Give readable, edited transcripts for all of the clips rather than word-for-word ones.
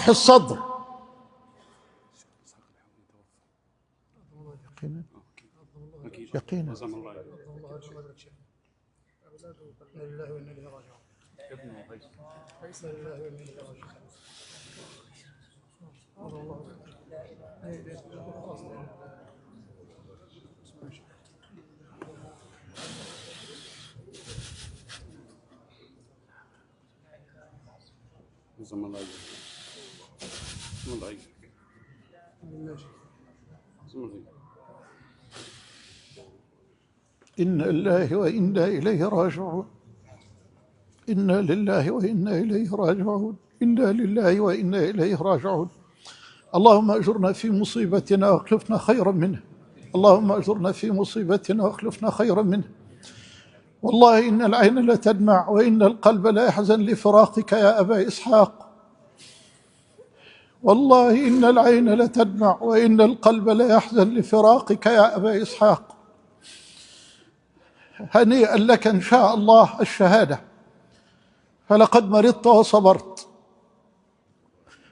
شرح الصدر. يقينا إنا لله وإنا إليه راجعون. إنا لله وإنا إليه راجعون. إنا لله وإنا إليه راجعون. اللهم أجرنا في مصيبتنا واخلفنا خيرا منها. اللهم أجرنا في مصيبتنا واخلفنا خيرا منها. والله إن العين لتدمع وإن القلب لا يحزن لفراقك يا أبا إسحاق. والله إن العين لتدمع وإن القلب لا يحزن لفراقك يا أبا إسحاق. هنيئا لك إن شاء الله الشهادة، فلقد مرضت وصبرت،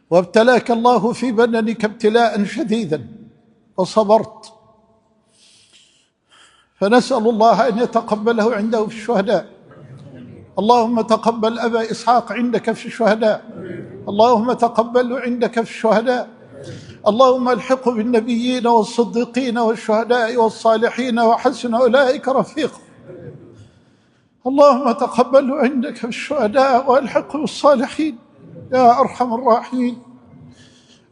وابتلاك الله في بدنك ابتلاء شديدا وصبرت، فنسأل الله أن يتقبله عنده في الشهداء. اللهم تقبل أبا إسحاق عندك في الشهداء. اللهم تقبله عندك في الشهداء. اللهم الحقه بالنبيين والصديقين والشهداء والصالحين وحسن أولئك رفيقا. اللهم تقبله عندك في الشهداء والحقه بالصالحين يا أرحم الراحمين.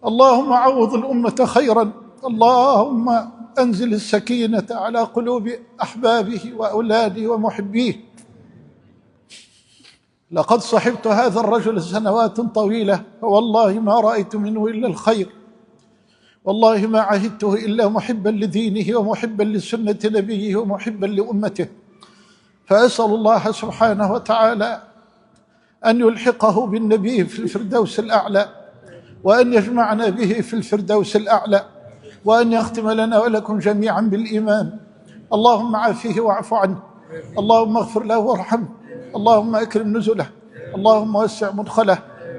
اللهم عوض الأمة خيرا. اللهم أنزل السكينة على قلوب أحبابه وأولاده ومحبيه. لقد صحبت هذا الرجل سنوات طويلة، فوالله ما رأيت منه إلا الخير. والله ما عهدته إلا محبا لدينه ومحبا لسنة نبيه ومحبا لأمته. فأسأل الله سبحانه وتعالى أن يلحقه بالنبي في الفردوس الأعلى، وأن يجمعنا به في الفردوس الأعلى، وأن يختم لنا ولكم جميعا بالإيمان. اللهم عافيه واعف عنه. اللهم اغفر له وارحمه. اللهم أكرم نزله. اللهم وسع مدخله.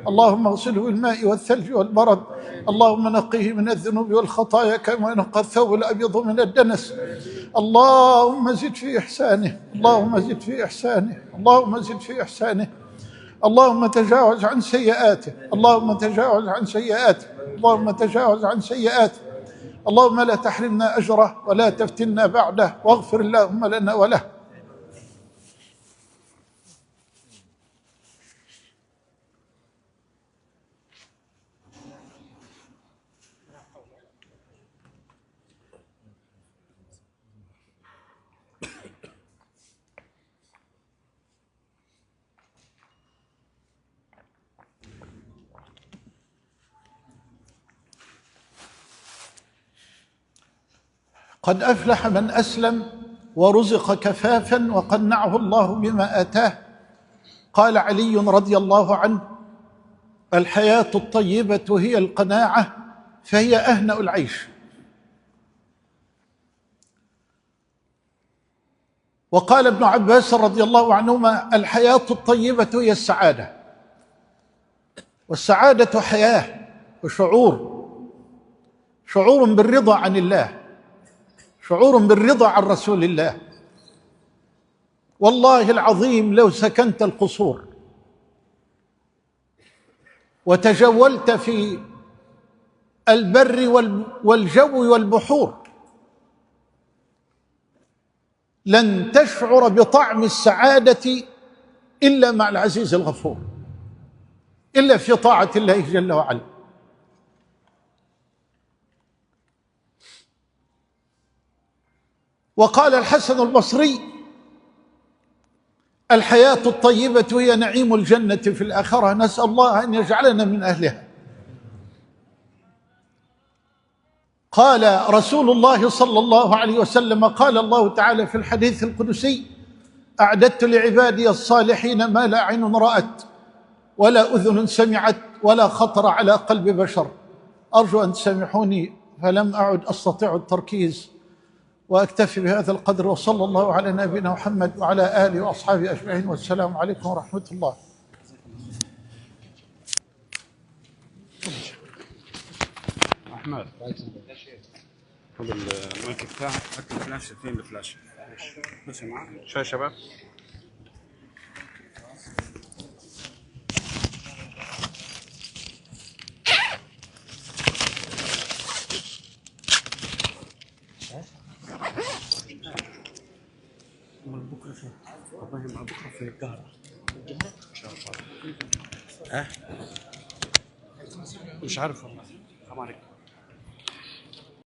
اللهم اغسله بالماء والثلج والبرد. اللهم نقيه من الذنوب والخطايا كما ينقى الثوب الأبيض من الدنس. اللهم زد في إحسانه. اللهم زد في إحسانه. اللهم زد في إحسانه. اللهم تجاوز عن سيئاته. اللهم تجاوز عن سيئاته. اللهم تجاوز عن سيئاته. اللهم لا تحرمنا أجره ولا تفتنا بعده، واغفر اللهم لنا وله. قد أفلح من أسلم ورزق كفافا وقنعه الله بما آتاه. قال علي رضي الله عنه: الحياة الطيبة هي القناعة، فهي أهنأ العيش. وقال ابن عباس رضي الله عنهما: الحياة الطيبة هي السعادة. والسعادة حياة وشعور، شعور بالرضا عن الله، شعور بالرضا عن رسول الله. والله العظيم لو سكنت القصور وتجولت في البر والجو والبحور لن تشعر بطعم السعادة إلا مع العزيز الغفور، إلا في طاعة الله جل وعلا. وقال الحسن البصري: الحياة الطيبة هي نعيم الجنة في الآخرة، نسأل الله أن يجعلنا من أهلها. قال رسول الله صلى الله عليه وسلم: قال الله تعالى في الحديث القدسي: أعددت لعبادي الصالحين ما لا عين رأت ولا أذن سمعت ولا خطر على قلب بشر. أرجو أن تسامحوني فلم أعد أستطيع التركيز، وأكتفي بهذا القدر. وصلى الله على نبينا محمد وعلى آله وأصحابه أجمعين، والسلام عليكم ورحمة الله. احمد خذ المايك بتاعك، حط الفلاشه فين الفلاشه؟ ماشي معك شو يا شباب؟ بكره في والله مع بكره في القاهره ان شاء الله. مش عارف والله. السلام عليكم.